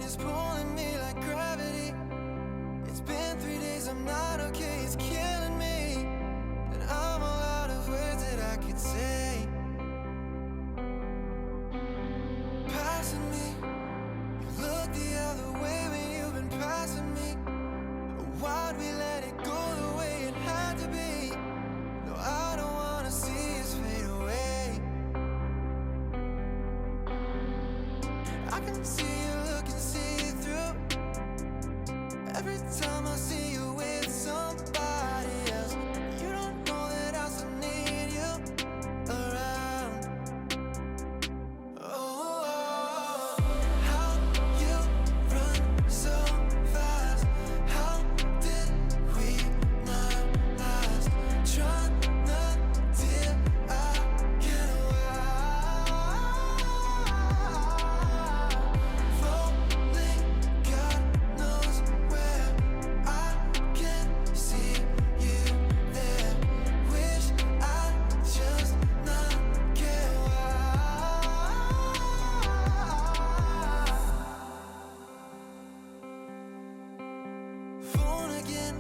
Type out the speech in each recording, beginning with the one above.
is pulling me like gravity. It's been 3 days, I'm not okay, it's killing me. And I'm all out of words that I could say. Passing me, you look the other way when you've been passing me. Why'd we let it go the way it had to be? No, I don't wanna see us fade away. I can see you looking see-through every time I see you with somebody else. You don't know that I still need you around. Oh, how you run so fast. How did we not last? Try not till I get away. Falling, God knows where. I can see you there. Wish I just not get away. Phone again.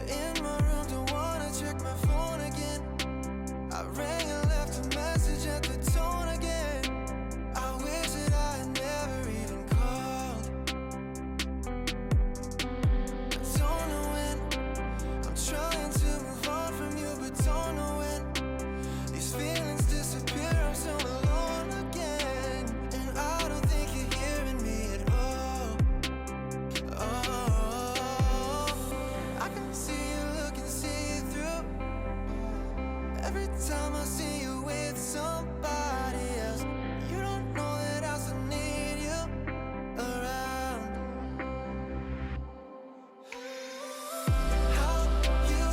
In my room, don't wanna check my phone again. I rang and left a message at the tone again. I wish that I had never even called. I don't know when. I'm trying to move on from you, but don't know when. These feelings disappear, I'm so alone again. And I don't think you're hearing me at all. Oh, I can see you looking see-through every time I see you with somebody else. You don't know that I still need you around. How you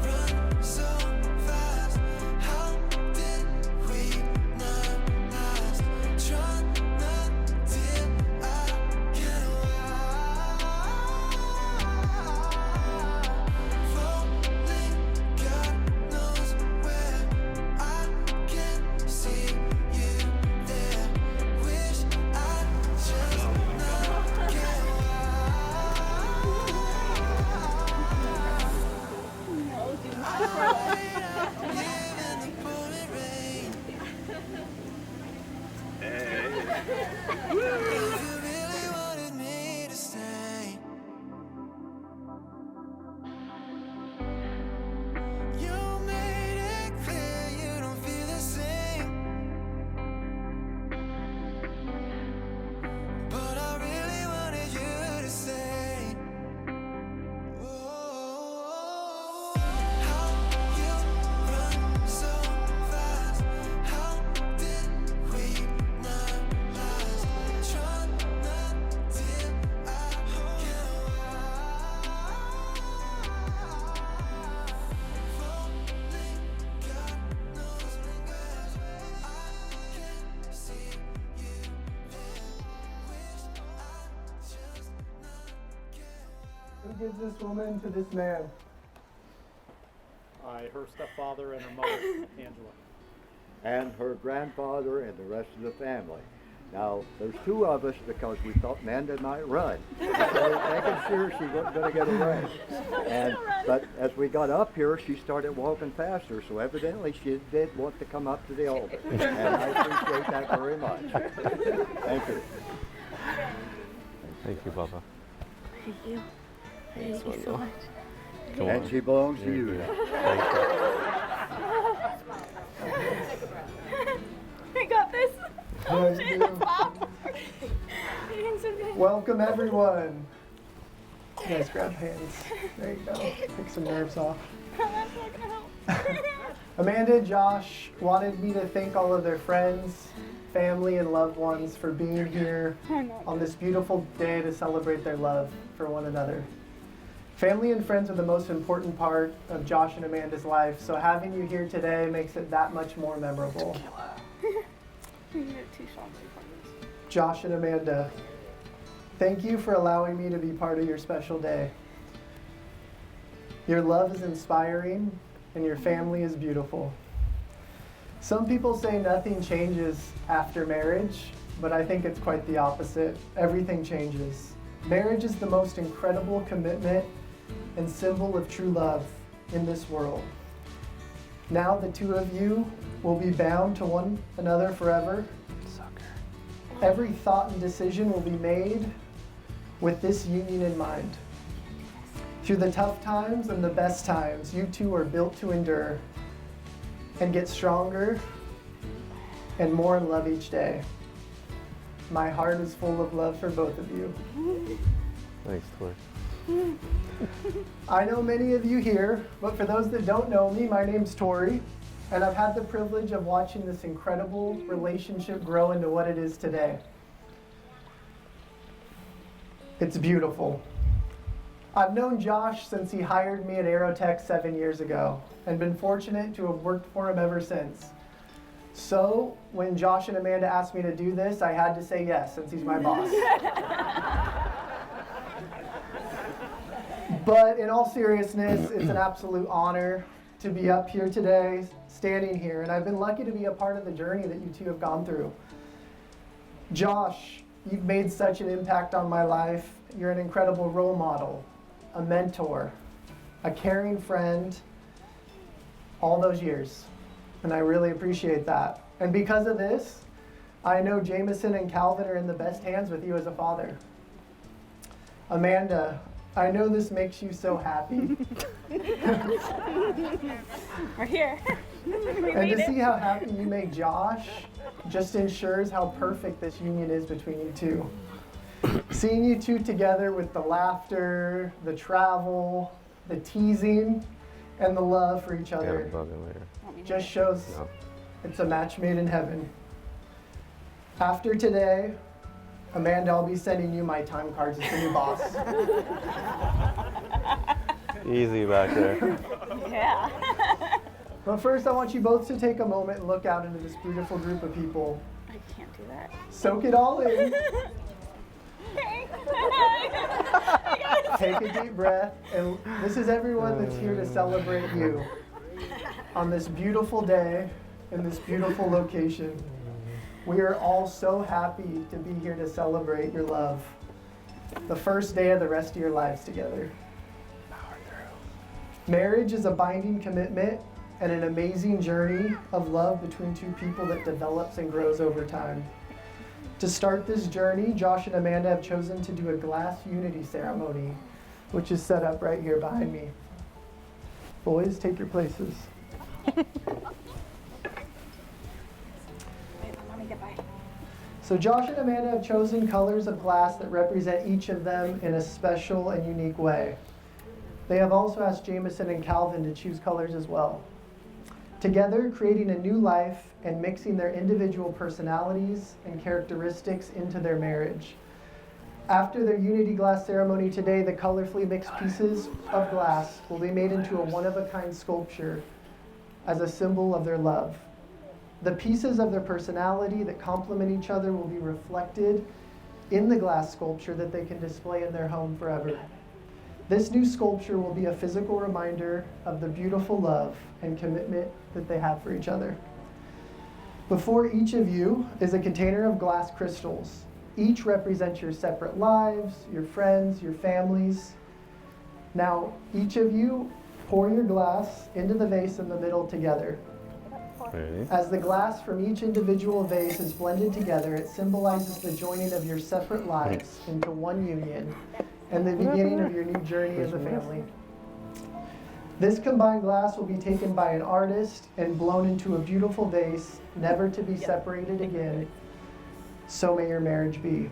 run so fast. How did we not last? Try not till I get away. Falling, God knows where. I can see you there. Wish I just not get away. Live in the pouring rain. If you really wanted me to stay, you made it clear you don't feel the same. But I really wanted you to stay. Whoa. How you run so fast. How did we not last? Try not till I get away. Falling, God knows where. I can see you there. Wish I just not get away. Who gives this woman to this man? Her stepfather and her mother, Angela. and her grandfather and the rest of the family. Now, there's two of us because we thought Amanda might run. So we're making sure she wasn't going to get away. But as we got up here, she started walking faster, so evidently she did want to come up to the altar. And I appreciate that very much. Thank you. Thank you, Papa. Thank you. Thank you so much. Come And on. she belongs to you. Thank you. I got this. Thank you. Welcome everyone. You guys grab hands. There you go. Take some nerves off. Amanda and Josh wanted me to thank all of their friends, family, and loved ones for being here on this beautiful day to celebrate their love for one another. Family and friends are the most important part of Josh and Amanda's life, so having you here today makes it that much more memorable. Josh and Amanda, thank you for allowing me to be part of your special day. Your love is inspiring and your family is beautiful. Some people say nothing changes after marriage, but I think it's quite the opposite. Everything changes. Marriage is the most incredible commitment and symbol of true love in this world. Now the two of you will be bound to one another forever. Every thought and decision will be made with this union in mind. Through the tough times and the best times, you two are built to endure and get stronger and more in love each day. My heart is full of love for both of you. Thanks, Tori. I know many of you here, but for those that don't know me, my name's Tori, and I've had the privilege of watching this incredible relationship grow into what it is today. It's beautiful. I've known Josh since he hired me at Aerotech 7 years ago, and been fortunate to have worked for him ever since. So, when Josh and Amanda asked me to do this, I had to say yes, since he's my boss. But in all seriousness, it's an absolute honor to be up here today, standing here, and I've been lucky to be a part of the journey that you two have gone through. Josh, you've made such an impact on my life. You're an incredible role model, a mentor, a caring friend, all those years, and I really appreciate that. And because of this, I know Jameson and Calvin are in the best hands with you as a father. Amanda, I know this makes you so happy. We're here. And to see how happy you make Josh just ensures how perfect this union is between you two. Seeing you two together with the laughter, the travel, the teasing, and the love for each Gotta other bug it later. just shows No. it's a match made in heaven. After today, Amanda, I'll be sending you my time cards as the new boss. Easy back there. Yeah. But first, I want you both to take a moment and look out into this beautiful group of people. I can't do that. Soak it all in. Take a deep breath. And this is everyone that's here to celebrate you on this beautiful day in this beautiful location. We are all so happy to be here to celebrate your love. The first day of the rest of your lives together. Marriage is a binding commitment and an amazing journey of love between two people that develops and grows over time. To start this journey, Josh and Amanda have chosen to do a glass unity ceremony, which is set up right here behind me. Boys, take your places. Wait, let me get by. So Josh and Amanda have chosen colors of glass that represent each of them in a special and unique way. They have also asked Jameson and Calvin to choose colors as well. Together, creating a new life and mixing their individual personalities and characteristics into their marriage. After their unity glass ceremony today, the colorfully mixed pieces of glass will be made into a one-of-a-kind sculpture as a symbol of their love. The pieces of their personality that complement each other will be reflected in the glass sculpture that they can display in their home forever. This new sculpture will be a physical reminder of the beautiful love and commitment that they have for each other. Before each of you is a container of glass crystals. Each represents your separate lives, your friends, your families. Now, each of you pour your glass into the vase in the middle together. Ready? As the glass from each individual vase is blended together, it symbolizes the joining of your separate lives into one union and the beginning of your new journey as a family. This combined glass will be taken by an artist and blown into a beautiful vase, never to be separated again. So may your marriage be.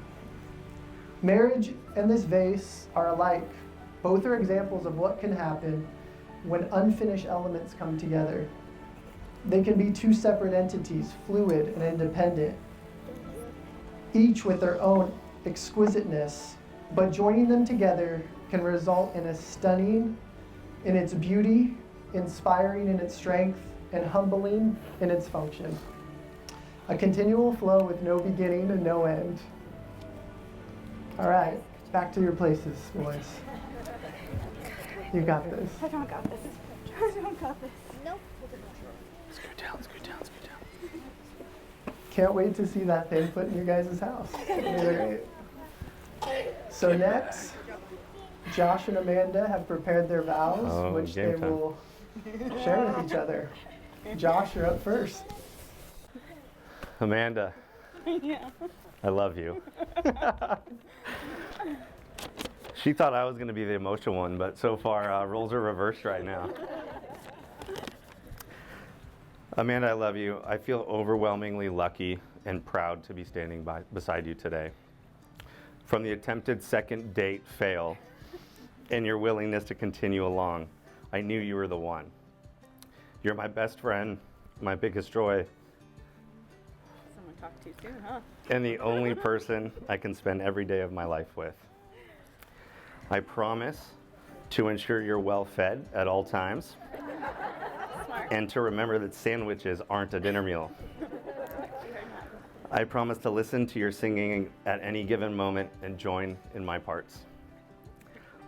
Marriage and this vase are alike. Both are examples of what can happen when unfinished elements come together. They can be two separate entities, fluid and independent, each with their own exquisiteness, but joining them together can result in a stunning in its beauty, inspiring in its strength, and humbling in its function. A continual flow with no beginning and no end. All right, back to your places, boys. You got this. I don't got this. I don't got this. Scoot down, scoot down, scoot down. Can't wait to see that thing put in your guys' house. Really great. So next, Josh and Amanda have prepared their vows, Oh, which they game time. will share with each other. Josh, you're up first. Amanda, Yeah. I love you. She thought I was going to be the emotional one, but so far roles are reversed right now. Amanda, I love you. I feel overwhelmingly lucky and proud to be standing beside you today. From the attempted second date fail and your willingness to continue along, I knew you were the one. You're my best friend, my biggest joy, Someone talked too soon, huh? and the only person I can spend every day of my life with. I promise to ensure you're well fed at all times Smart. and to remember that sandwiches aren't a dinner meal. I promise to listen to your singing at any given moment and join in my parts.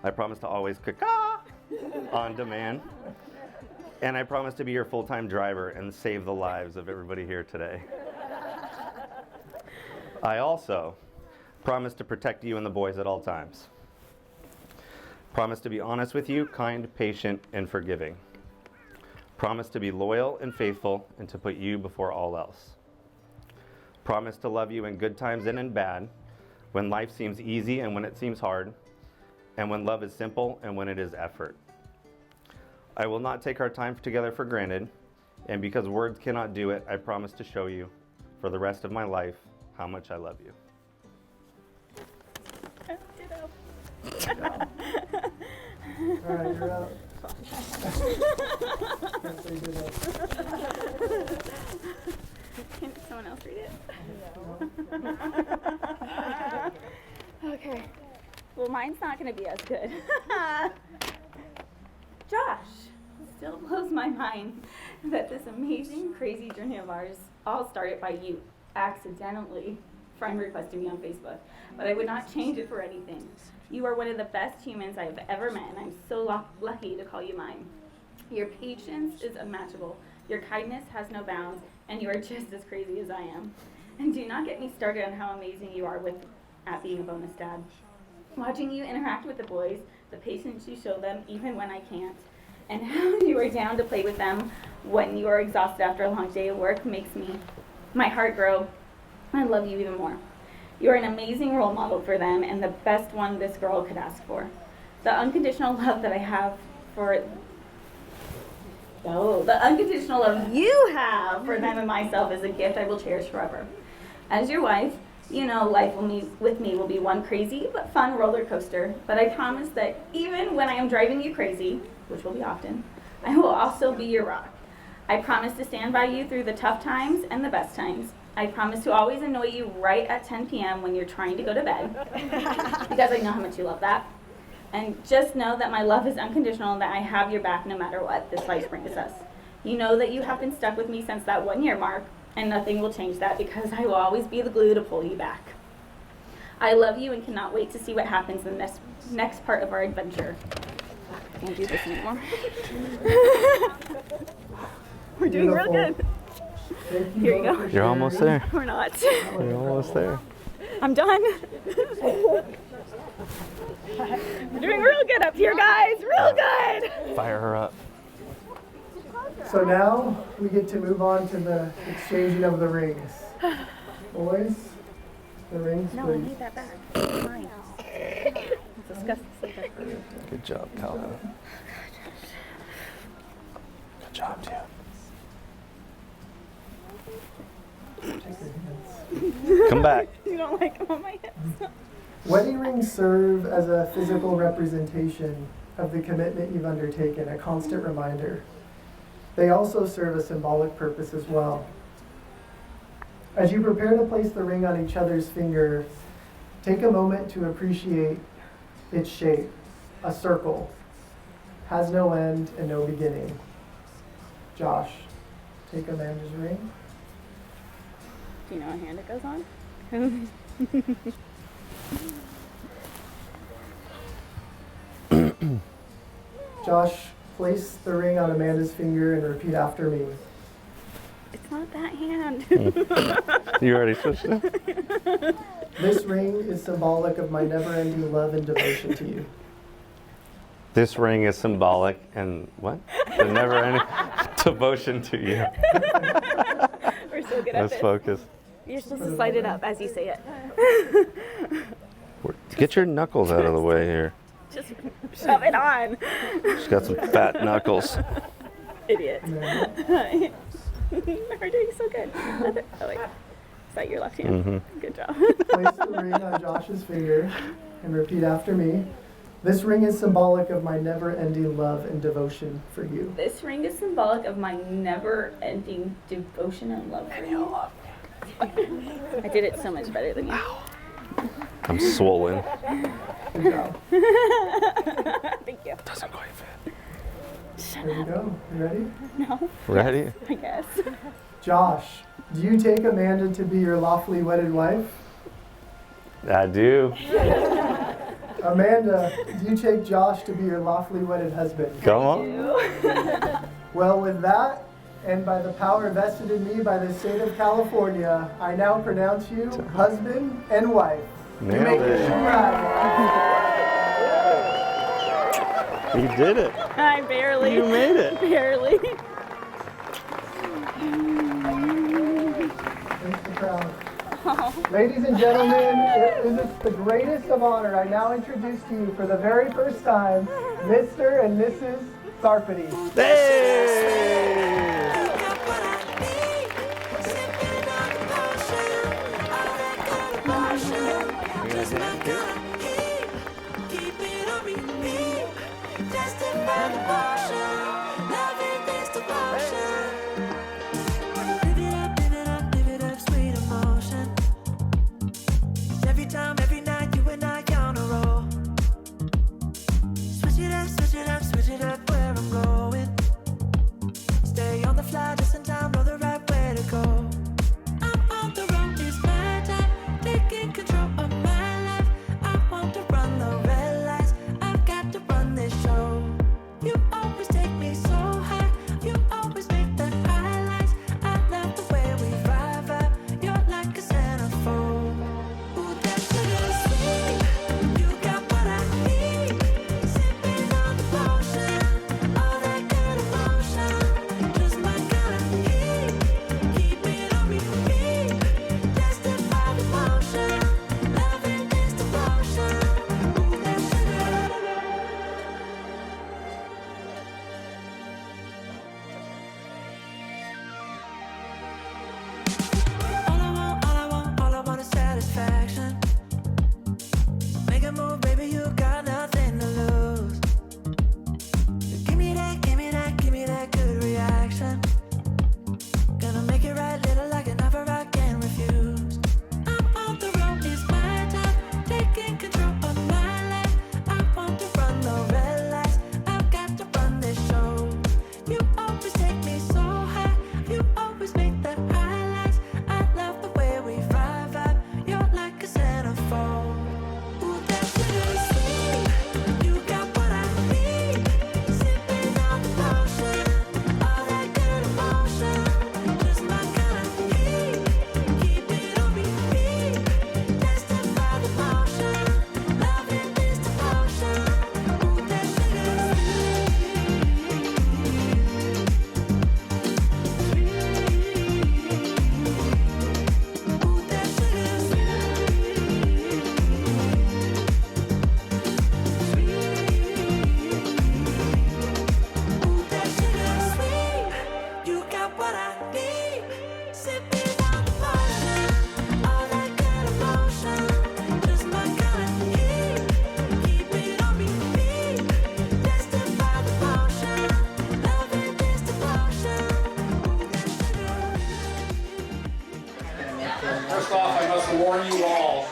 I promise to always caca on demand. And I promise to be your full-time driver and save the lives of everybody here today. I also promise to protect you and the boys at all times. Promise to be honest with you, kind, patient, and forgiving. Promise to be loyal and faithful and to put you before all else. Promise to love you in good times and in bad, when life seems easy and when it seems hard, and when love is simple and when it is effort. I will not take our time together for granted, and because words cannot do it, I promise to show you, for the rest of my life, how much I love you. All right, you're up. Yes, they did it. Can someone else read it? Okay. Well, mine's not going to be as good. Josh, still blows my mind that this amazing, crazy journey of ours all started by you accidentally friend requesting me on Facebook. But I would not change it for anything. You are one of the best humans I have ever met, and I'm so lucky to call you mine. Your patience is unmatchable. Your kindness has no bounds, and you are just as crazy as I am. And do not get me started on how amazing you are at being a bonus dad. Watching you interact with the boys, the patience you show them even when I can't, and how you are down to play with them when you are exhausted after a long day of work makes my heart grow. I love you even more. You are an amazing role model for them and the best one this girl could ask for. The unconditional love that I have the unconditional love you have for them and myself is a gift I will cherish forever. As your wife, you know life with me will be one crazy but fun roller coaster, but I promise that even when I am driving you crazy, which will be often, I will also be your rock. I promise to stand by you through the tough times and the best times. I promise to always annoy you right at 10 p.m. when you're trying to go to bed, because I know how much you love that. And just know that my love is unconditional and that I have your back no matter what this life brings us. You know that you have been stuck with me since that 1 year mark, and nothing will change that because I will always be the glue to pull you back. I love you and cannot wait to see what happens in this next part of our adventure. I can't do this anymore. We're doing real Beautiful. good. Thank you Here you both go. for You're almost sharing. there. We're not. You're almost there. I'm done. We're doing real good up here, guys. Real good. Fire her up. So now we get to move on to the exchanging of the rings. Boys, the rings, No, I please. need that back. It's mine. It's disgusting. Good job, Calvin. Good job, dude. Come back. You don't like them on my hips? Wedding rings serve as a physical representation of the commitment you've undertaken, a constant reminder. They also serve a symbolic purpose as well. As you prepare to place the ring on each other's finger, take a moment to appreciate its shape. A circle has no end and no beginning. Josh, take Amanda's ring. Do you know what hand it goes on? Josh, place the ring on Amanda's finger and repeat after me. It's not that hand. You already switched it? This ring is symbolic of my never-ending love and devotion to you. This ring is symbolic and what? The never-ending devotion to you. We're so good at Let's this. focus. You're supposed to slide it up as you say it. Get your knuckles out of the way here. Just shove it on. She's got some fat knuckles. Idiot. Amanda, We're doing so good. Oh wait. Is that your left hand? Mm-hmm. Good job. place the ring on Josh's finger and repeat after me. This ring is symbolic of my never-ending love and devotion for you. This ring is symbolic of my never-ending devotion and love for you. I did it so much better than you. I'm swollen. Good job. Thank you. Doesn't quite fit. There you go. You ready? No, Ready? I guess. Josh, do you take Amanda to be your lawfully wedded wife? I do. Amanda, do you take Josh to be your lawfully wedded husband? Come on. Well, with that, and by the power vested in me by the state of California, I now pronounce you husband and wife. You may Nailed kiss it. your bride. You did it. I barely. You made it. Barely. Thanks for crowd. Ladies and gentlemen, it is the greatest of honor. I now introduce to you for the very first time, Mr. and Mrs. Sarpady. Hey! Every time, every night, you and I on a roll. Switch it up where I'm going. Stay on the fly, just in time, know the right way to go. I'm on the road, it's my time, taking control of my life. I want to run the red lights, I've got to run this show. You always take me so high, you always make the highlights. I love the way we vibe, you're like a centerfold. Ooh, that's so sweet, you got what I need. Sipping on the potion, all that good emotion. Just my kind of heat, keep it on repeat. Testify the motion, loving this devotion. Ooh, that's sugar. All I want is satisfaction. Make a move, baby, you got nothing to lose. Give me that good reaction. Gonna make it right, little like an offer I can't refuse. I'm on the road, it's my time, taking control of my life. I want to run the red lights, I've got to run this show. You always take me so high, you always make the highlights. I love the way we vibe, you're like a centerfold. Ooh, that's sugar sweet, you got what I need. Sipping on the potion, all that good emotion. Just my kind of heat, keep it on repeat. Testify the motion, loving this devotion. Ooh, that's sugar sweet. Ooh, that's sugar Ooh, that sugar sweet, you got what I need. Sipping on the potion, all that good emotion. Just my kind of heat, keep it on repeat. Testify the motion, loving this devotion. Ooh, that sugar. First off, I must warn you all,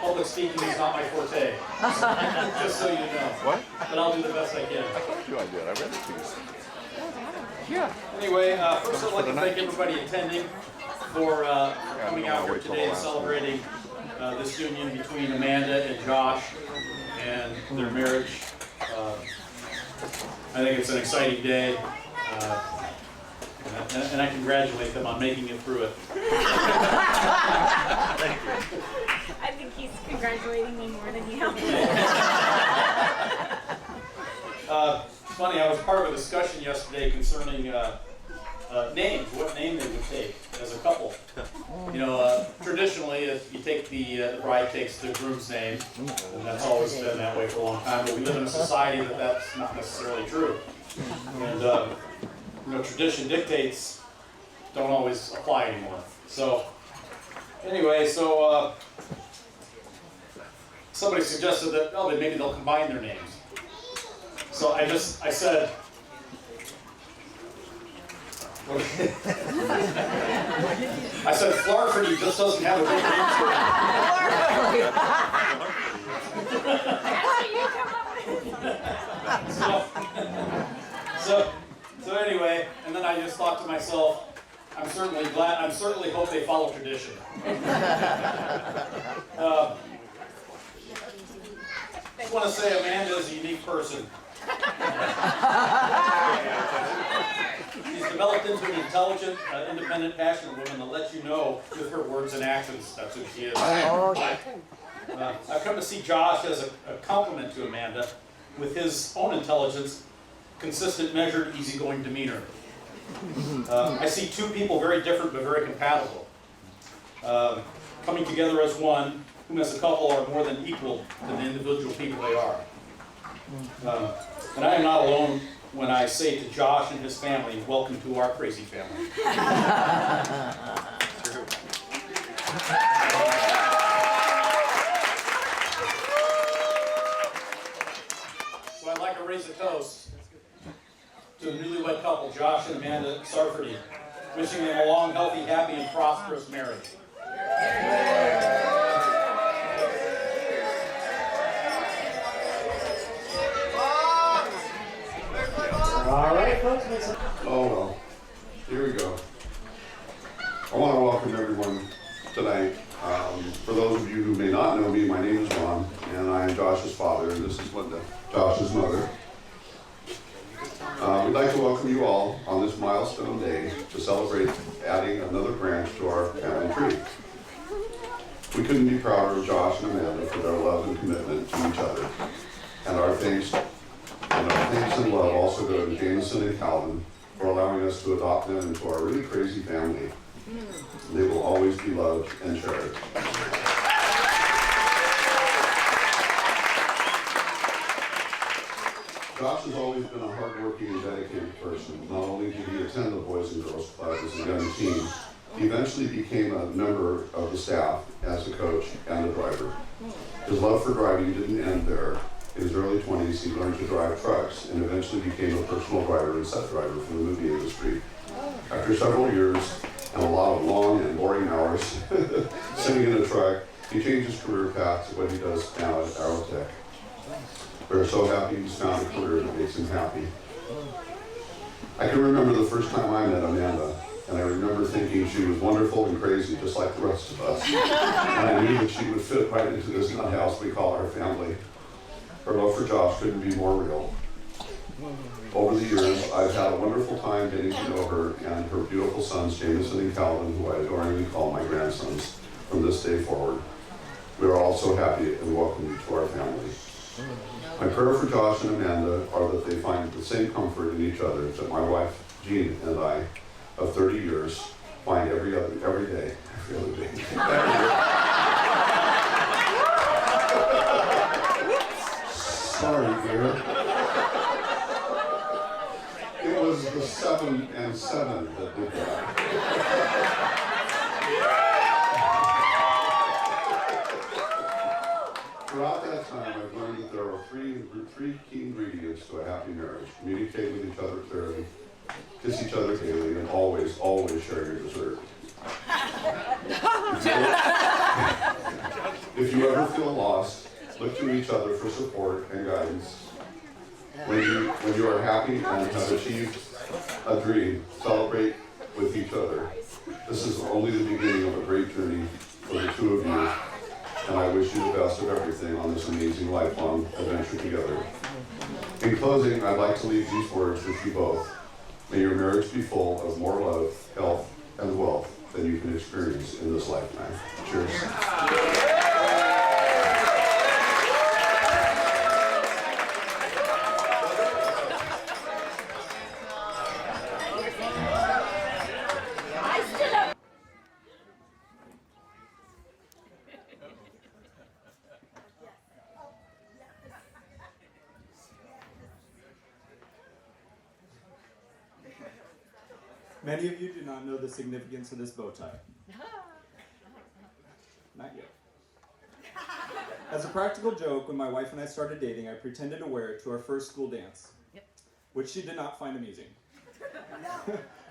public speaking is not my forte. Just so you know. What? But I'll do the best I can. I told you I did. I read it to you. Anyway, first I'd like to thank everybody attending for coming out here today and celebrating this union between Amanda and Josh and their marriage. I think it's an exciting day. And I congratulate them on making it through it. I think he's congratulating me more than you. It's funny, I was part of a discussion yesterday concerning names, what name they would take as a couple. You know, traditionally, if you take the bride takes the groom's name, and that's always been that way for a long time, but we live in a society that that's not necessarily true. And, you know, tradition dictates don't always apply anymore. So, anyway, somebody suggested that, oh, maybe they'll combine their names. So I said, I said, Flarfity just doesn't have a good name. So anyway, and then I just thought to myself, I certainly hope they follow tradition. Just want to say Amanda is a unique person. She's developed into an intelligent, independent, passionate woman that lets you know with her words and actions that's who she is. I've come to see Josh as a compliment to Amanda with his own intelligence, consistent, measured, easygoing demeanor. I see two people very different but very compatible, coming together as one, whom as a couple are more than equal to the individual people they are. And I am not alone when I say to Josh and his family, welcome to our crazy family. So I'd like to raise a toast to the newlywed couple, Josh and Amanda Sarford, wishing them a long, healthy, happy, and prosperous marriage. All right, folks. Oh, well, here we go. I want to welcome everyone tonight. For those of you who may not know me, my name is Ron, and I am Josh's father, and this is Linda, Josh's mother. We'd like to welcome you all on this milestone day to celebrate adding another branch to our family tree. We couldn't be prouder of Josh and Amanda for their love and commitment to each other, and our thanks and love also go to Jameson and Calvin for allowing us to adopt them into our really crazy family. They will always be loved and cherished. Josh has always been a hardworking and dedicated person. Not only did he attend the Boys and Girls Club as a young teen, he eventually became a member of the staff as a coach and a driver. His love for driving didn't end there. In his early 20s, he learned to drive trucks and eventually became a personal driver and set driver for the movie industry. After several years and a lot of long and boring hours sitting in a truck, he changed his career path to what he does now at Aerotech. We're so happy he's found a career that makes him happy. I can remember the first time I met Amanda, and I remember thinking she was wonderful and crazy, just like the rest of us. And I knew that she would fit right into this nut house we call our family. Her love for Josh couldn't be more real. Over the years, I've had a wonderful time getting to know her and her beautiful sons, Jameson and Calvin, who I adoringly call my grandsons, from this day forward. We are all so happy and welcome you to our family. My prayer for Josh and Amanda are that they find the same comfort in each other that my wife, Jean, and I, of 30 years, find every other day. Sorry, dear. It was the 7 and 7 that did that. Throughout that time, I've learned that there are three key ingredients to a happy marriage. Communicate with each other clearly, kiss each other daily, and always, always share your dessert. If you ever feel lost, look to each other for support and guidance. When you are happy and have achieved a dream, celebrate with each other. This is only the beginning of a great journey for the two of you, and I wish you the best of everything on this amazing lifelong adventure together. In closing, I'd like to leave these words with you both. May your marriage be full of more love, health, and wealth than you can experience in this lifetime. Cheers. Many of you do not know the significance of this bow tie. Not yet. As a practical joke, when my wife and I started dating, I pretended to wear it to our first school dance, which she did not find amusing.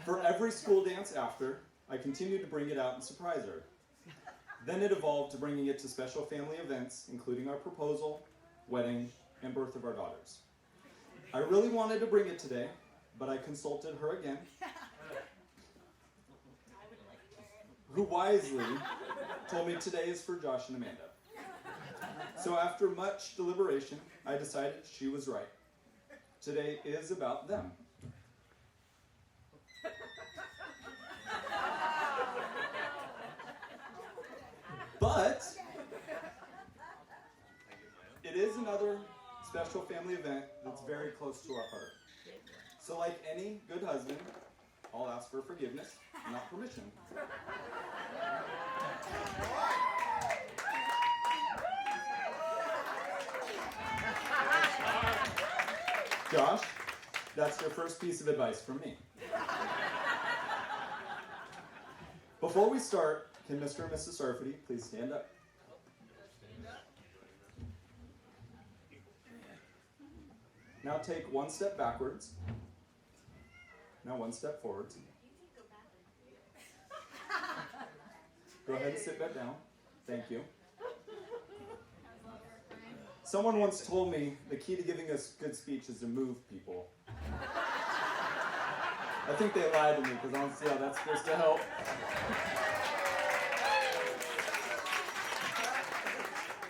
For every school dance after, I continued to bring it out and surprise her. Then it evolved to bringing it to special family events, including our proposal, wedding, and birth of our daughters. I really wanted to bring it today, but I consulted her again, who wisely told me today is for Josh and Amanda. So after much deliberation, I decided she was right. Today is about them. But it is another special family event that's very close to our heart. So like any good husband, I'll ask for forgiveness, not permission. Josh, that's your first piece of advice from me. Before we start, can Mr. and Mrs. Sarfati please stand up? Now take one step backwards. Now one step forwards. Go ahead and sit back down. Thank you. Someone once told me the key to giving a good speech is to move people. I think they lied to me because I don't see how that's supposed to help.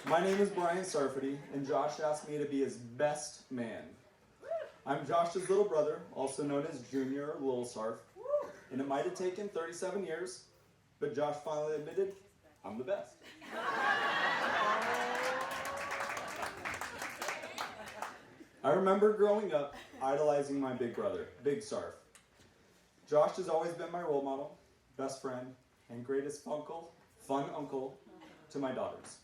My name is Brian Sarfati, and Josh asked me to be his best man. I'm Josh's little brother, also known as Junior or Little Sarf, and it might have taken 37 years, but Josh finally admitted, I'm the best. I remember growing up idolizing my big brother, Big Sarf. Josh has always been my role model, best friend, and greatest fun uncle to my daughters.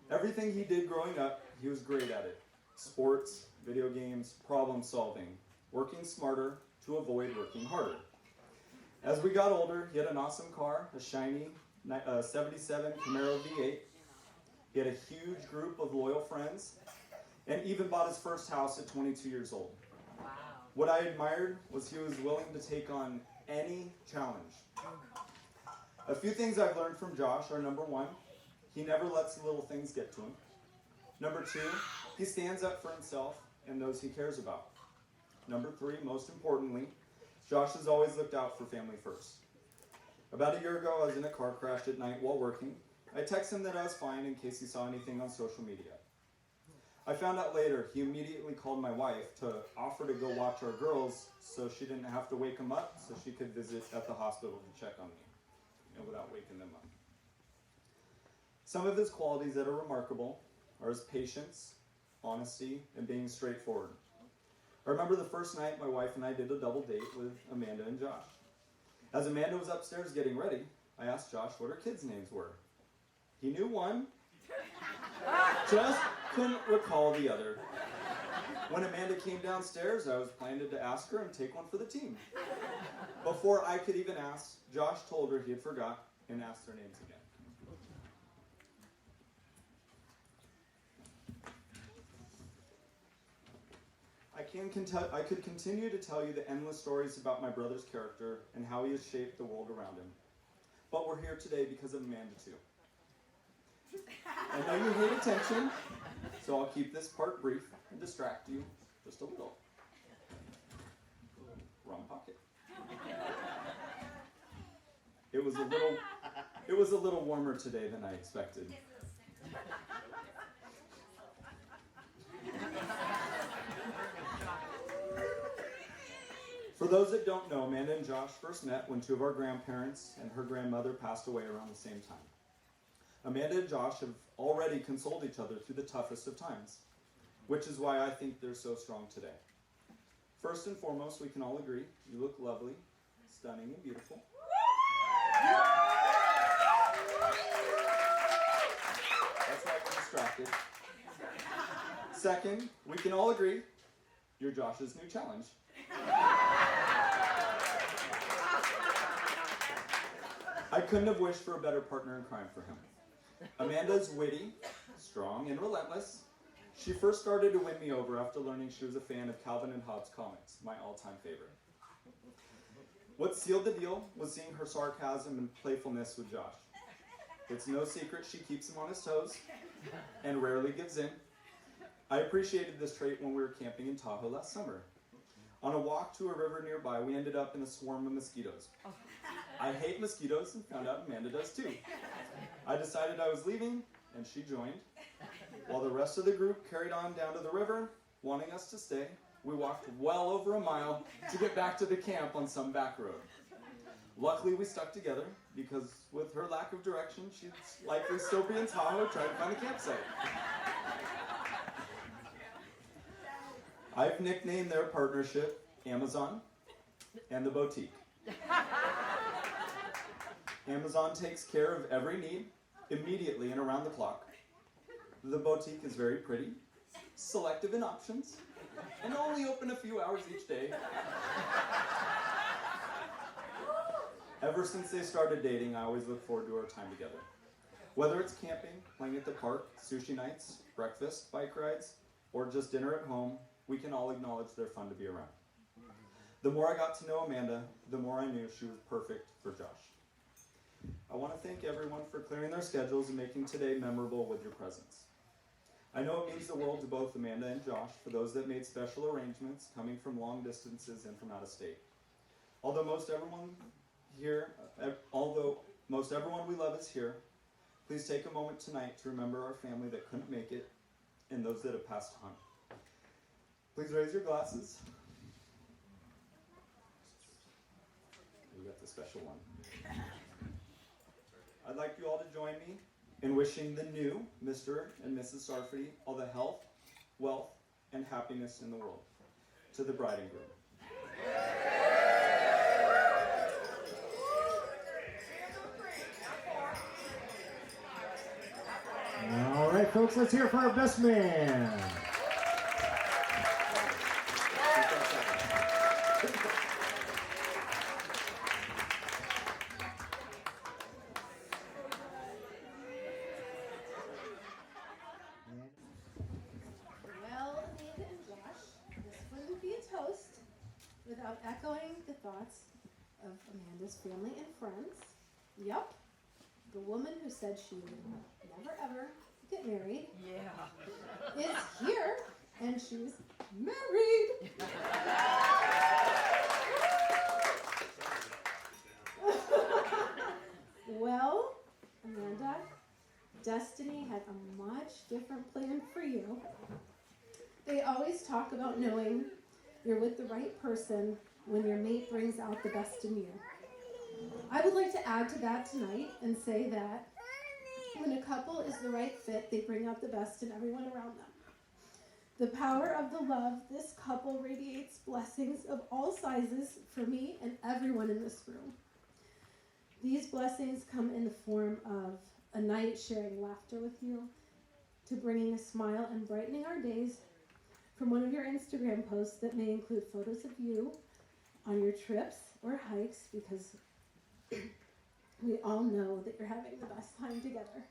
Everything he did growing up, he was great at it. Sports, video games, problem solving, working smarter to avoid working harder. As we got older, he had an awesome car, a shiny 77 Camaro V8. He had a huge group of loyal friends, and even bought his first house at 22 years old. Wow. What I admired was he was willing to take on any challenge. A few things I've learned from Josh are: number one, he never lets little things get to him. Number two, he stands up for himself and those he cares about. Number three, most importantly, Josh has always looked out for family first. About a year ago, I was in a car crash at night while working. I texted him that I was fine in case he saw anything on social media. I found out later he immediately called my wife to offer to go watch our girls so she didn't have to wake him up, so she could visit at the hospital to check on me, without waking them up. Some of his qualities that are remarkable are his patience, honesty, and being straightforward. I remember the first night my wife and I did a double date with Amanda and Josh. As Amanda was upstairs getting ready, I asked Josh what her kids' names were. He knew one, just couldn't recall the other. When Amanda came downstairs, I was planning to ask her and take one for the team. Before I could even ask, Josh told her he had forgot and asked their names again. I could continue to tell you the endless stories about my brother's character and how he has shaped the world around him. But we're here today because of Amanda too. I know you hate attention, so I'll keep this part brief and distract you just a little. Wrong pocket. It was a little warmer today than I expected. For those that don't know, Amanda and Josh first met when two of our grandparents and her grandmother passed away around the same time. Amanda and Josh have already consoled each other through the toughest of times, which is why I think they're so strong today. First and foremost, we can all agree, you look lovely, stunning, and beautiful. That's why we're distracted. Second, we can all agree, you're Josh's new challenge. I couldn't have wished for a better partner in crime for him. Amanda's witty, strong, and relentless. She first started to win me over after learning she was a fan of Calvin and Hobbes comics, my all-time favorite. What sealed the deal was seeing her sarcasm and playfulness with Josh. It's no secret she keeps him on his toes and rarely gives in. I appreciated this trait when we were camping in Tahoe last summer. On a walk to a river nearby, we ended up in a swarm of mosquitoes. I hate mosquitoes and found out Amanda does too. I decided I was leaving, and she joined. While the rest of the group carried on down to the river, wanting us to stay, we walked well over a mile to get back to the camp on some back road. Luckily, we stuck together, because with her lack of direction, she'd likely still be in Tahoe trying to find a campsite. I've nicknamed their partnership Amazon and the Boutique. Amazon takes care of every need, immediately and around the clock. The Boutique is very pretty, selective in options, and only open a few hours each day. Ever since they started dating, I always look forward to our time together. Whether it's camping, playing at the park, sushi nights, breakfast, bike rides, or just dinner at home, we can all acknowledge they're fun to be around. The more I got to know Amanda, the more I knew she was perfect for Josh. I want to thank everyone for clearing their schedules and making today memorable with your presence. I know it means the world to both Amanda and Josh for those that made special arrangements coming from long distances and from out of state. Although most everyone we love is here, please take a moment tonight to remember our family that couldn't make it and those that have passed on. Please raise your glasses. We got the special one. I'd like you all to join me in wishing the new Mr. and Mrs. Sarfati all the health, wealth, and happiness in the world. To the bride and groom. All right, folks, let's hear it for our best man. Well, Amanda and Josh, this wouldn't be a toast without echoing the thoughts of Amanda's family and friends. Yup, the woman who said she would never ever get married is here, and she's married. Well, Amanda, destiny had a much different plan for you. They always talk about knowing you're with the right person when your mate brings out the best in you. I would like to add to that tonight and say that when a couple is the right fit, they bring out the best in everyone around them. The power of the love this couple radiates blessings of all sizes for me and everyone in this room. These blessings come in the form of a night sharing laughter with you, to bringing a smile and brightening our days, from one of your Instagram posts that may include photos of you on your trips or hikes, because we all know that you're having the best time together.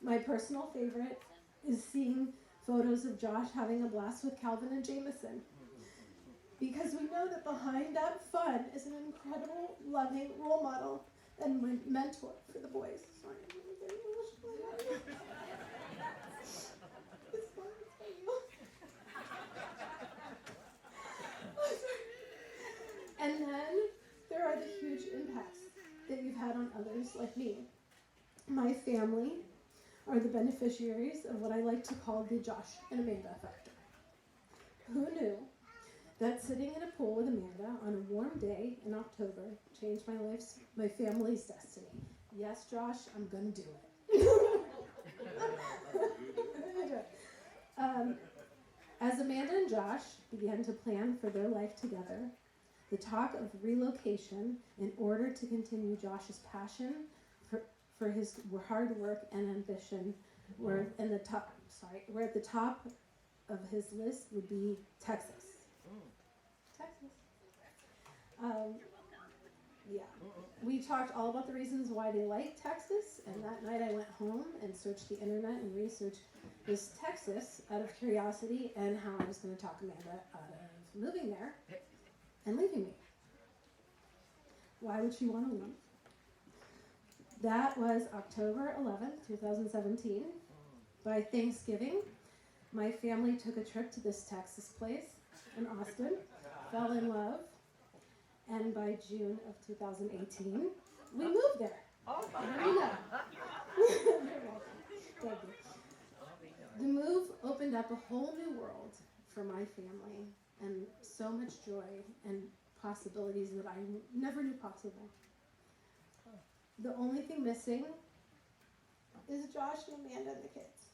My personal favorite is seeing photos of Josh having a blast with Calvin and Jameson, because we know that behind that fun is an incredible, loving role model and mentor for the boys. Sorry, I'm getting emotional. It's fine, And then there are the huge impacts that you've had on others like me. My family are the beneficiaries of what I like to call the Josh and Amanda factor. Who knew that sitting in a pool with Amanda on a warm day in October changed my family's destiny. Yes, Josh, I'm gonna do it. As Amanda and Josh began to plan for their life together, the talk of relocation in order to continue Josh's passion for his hard work and ambition were at the top of his list would be Texas. Texas. Yeah. We talked all about the reasons why they like Texas, and that night I went home and searched the internet and researched this Texas out of curiosity and how I was going to talk Amanda out of moving there and leaving me. Why would she want to leave? That was October 11th, 2017. By Thanksgiving, my family took a trip to this Texas place in Austin, fell in love, and by June of 2018, we moved there. Oh, Thank you. The move opened up a whole new world for my family and so much joy and possibilities that I never knew possible. The only thing missing is Josh and Amanda and the kids.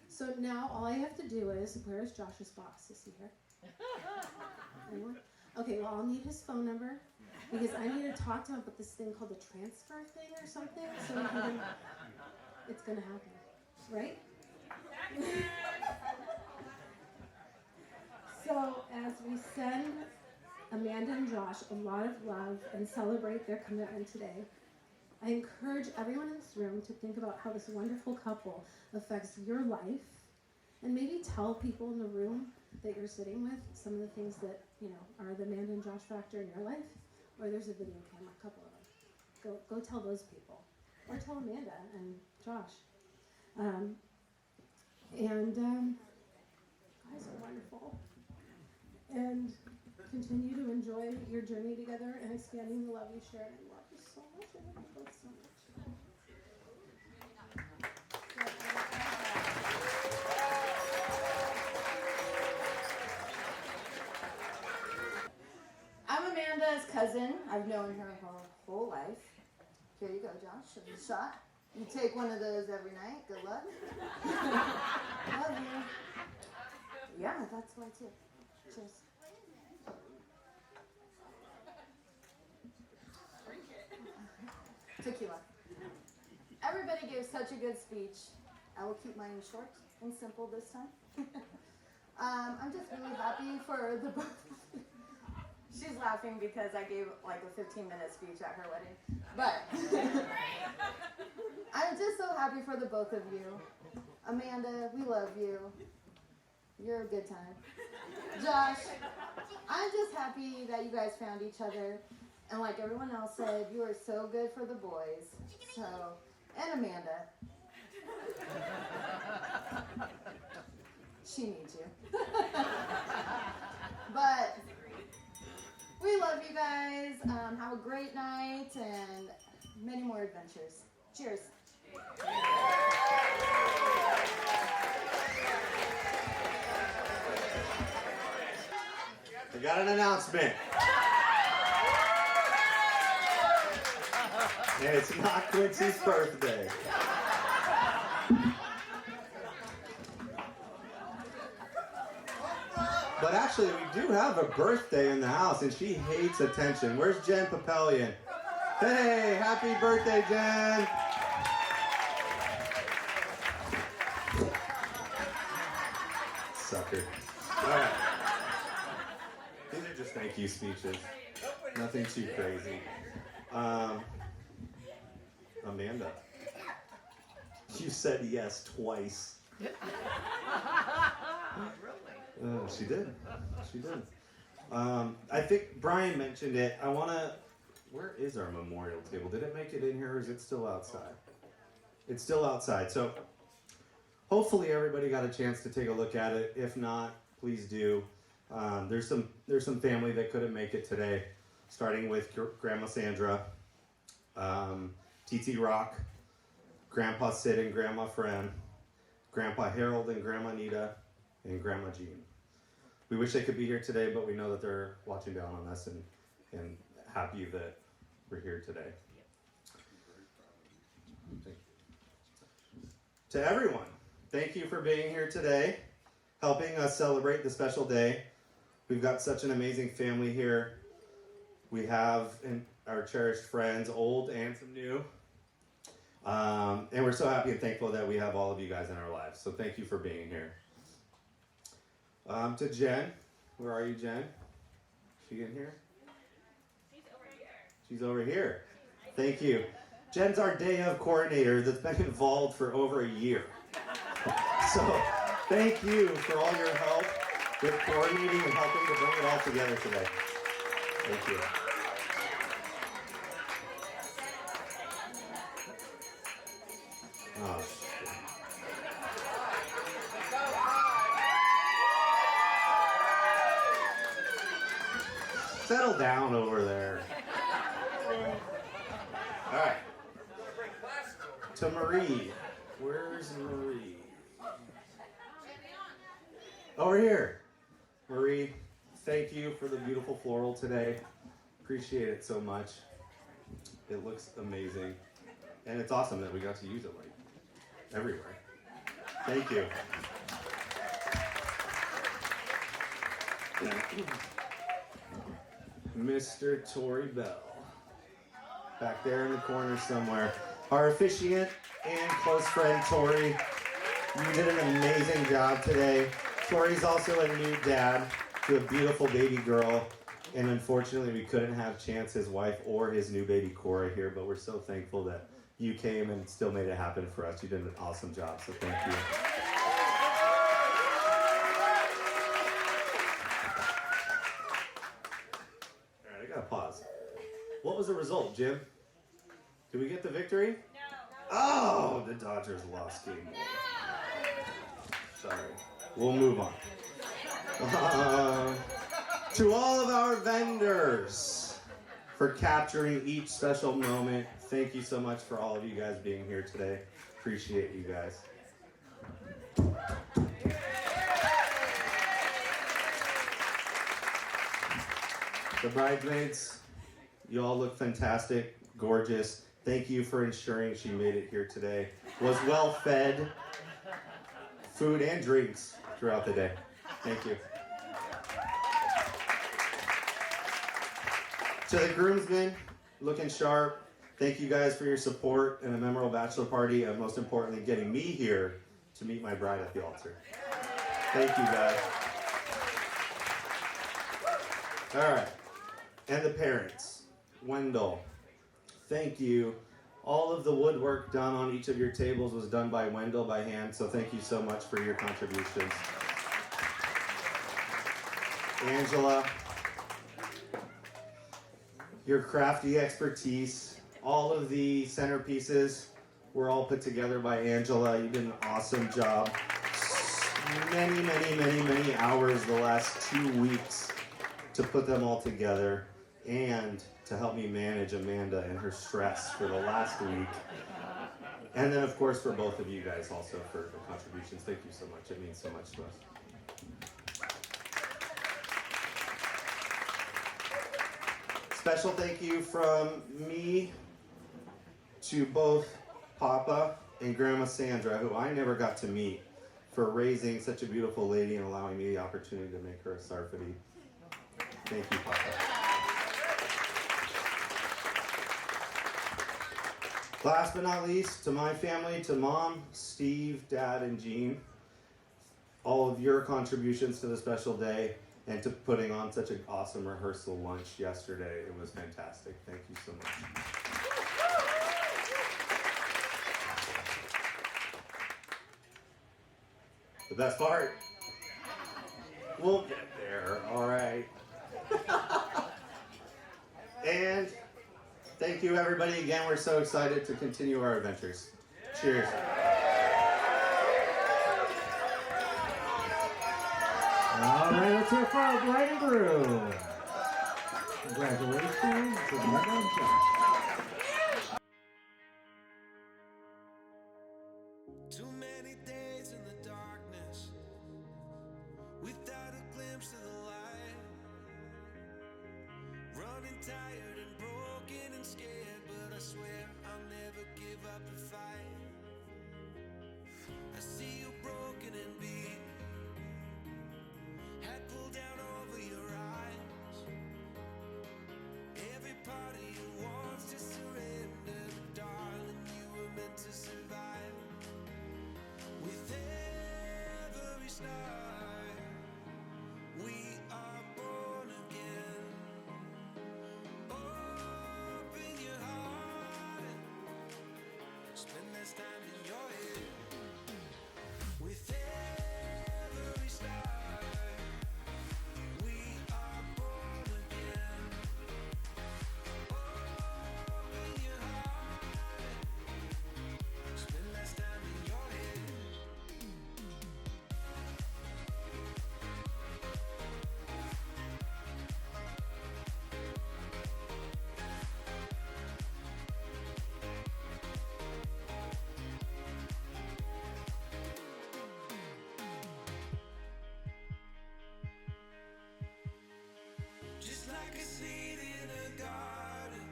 So now all I have to do is, where's Josh's boss? Is he here? Anyone? Okay, well, I'll need his phone number because I need to talk to him about this thing called the transfer thing or something. So it's going to happen, right? So as we send Amanda and Josh a lot of love and celebrate their commitment today, I encourage everyone in this room to think about how this wonderful couple affects your life, and maybe tell people in the room that you're sitting with some of the things that, are the Amanda and Josh factor in your life. Or there's a video camera, a couple of them. Go tell those people. Or tell Amanda and Josh. Guys are wonderful. And continue to enjoy your journey together and expanding the love you share. And I love you so much. I love you both so much. I'm Amanda's cousin. I've known her whole life. Here you go, Josh. Show me the shot. You take one of those every night. Good luck. Love you. Yeah, that's why too. Cheers. Tequila. Everybody gave such a good speech. I will keep mine short and simple this time. I'm just really happy for the both. She's laughing because I gave like a 15-minute speech at her wedding. But I'm just so happy for the both of you. Amanda, we love you. You're a good time. Josh, I'm just happy that you guys found each other. And like everyone else said, you are so good for the boys. So, and Amanda. She needs you. But we love you guys. Have a great night and many more adventures. Cheers. We got an announcement. And it's not Quincy's birthday. But actually, we do have a birthday in the house, and she hates attention. Where's Jen Papelian? Hey, happy birthday, Jen! Sucker. All right. These are just thank you speeches. Nothing too crazy. Amanda, you said yes twice. She did. She did. I think Brian mentioned it. Where is our memorial table? Did it make it in here, or is it still outside? It's still outside. So hopefully everybody got a chance to take a look at it. If not, please do. There's some family that couldn't make it today, starting with Grandma Sandra, TT Rock, Grandpa Sid and Grandma Fran, Grandpa Harold and Grandma Nita, and Grandma Jean. We wish they could be here today, but we know that they're watching down on us and happy that we're here today. To everyone, thank you for being here today, helping us celebrate the special day. We've got such an amazing family here. We have our cherished friends, old and some new. And we're so happy and thankful that we have all of you guys in our lives. So thank you for being here. To Jen, where are you, Jen? She in here? She's over here. She's over here. Thank you. Jen's our day of coordinator that's been involved for over a year. So thank you for all your help with coordinating and helping to bring it all together today. Thank you. Oh, settle down over there. All right. To Marie. Where's Marie? Over here. Marie, thank you for the beautiful floral today. Appreciate it so much. It looks amazing. And it's awesome that we got to use it like everywhere. Thank you. Mr. Tori Bell. Back there in the corner somewhere. Our officiant and close friend, Tori. You did an amazing job today. Tori's also a new dad to a beautiful baby girl. And unfortunately, we couldn't have Chance, his wife, or his new baby, Cora, here. But we're so thankful that you came and still made it happen for us. You did an awesome job, so thank you. All right, I gotta pause. What was the result, Jim? Did we get the victory? No. Oh, the Dodgers lost game one. Sorry. We'll move on. To all of our vendors for capturing each special moment, thank you so much for all of you guys being here today. Appreciate you guys. The bridesmaids, you all look fantastic, gorgeous. Thank you for ensuring she made it here today. Was well fed, food and drinks throughout the day. Thank you. To the groomsmen, looking sharp. Thank you guys for your support and a memorable bachelor party, and most importantly, getting me here to meet my bride at the altar. Thank you, guys. All right. And the parents, Wendell, thank you. All of the woodwork done on each of your tables was done by Wendell by hand, so thank you so much for your contributions. Angela, your crafty expertise, all of the centerpieces were all put together by Angela. You did an awesome job. Many hours the last 2 weeks to put them all together and to help me manage Amanda and her stress for the last week. And then, of course, for both of you guys also for the contributions. Thank you so much. It means so much to us. Special thank you from me to both Papa and Grandma Sandra, who I never got to meet, for raising such a beautiful lady and allowing me the opportunity to make her a sarfati. Thank you, Papa. Last but not least, to my family, to Mom, Steve, Dad, and Jean, all of your contributions to the special day and to putting on such an awesome rehearsal lunch yesterday. It was fantastic. Thank you so much. The best part? We'll get there, all right. And thank you, everybody. Again, we're so excited to continue our adventures. Cheers. All right, let's hear for our bride and groom. Congratulations to Brenda and Josh. Too many days in the darkness without a glimpse of the I'm tired and broken and scared, but I swear I'll never give up the fight. I see you broken and beat, head pulled down over your eyes. Every part of you wants to surrender, but darling, you were meant to survive. With every start, we are born again. Open your heart and spend less time in your head. With every start, we are born again. Open your heart and spend less time in your head. Just like a seed in a garden,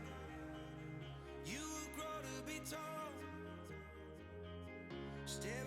you will grow to be tall. Staring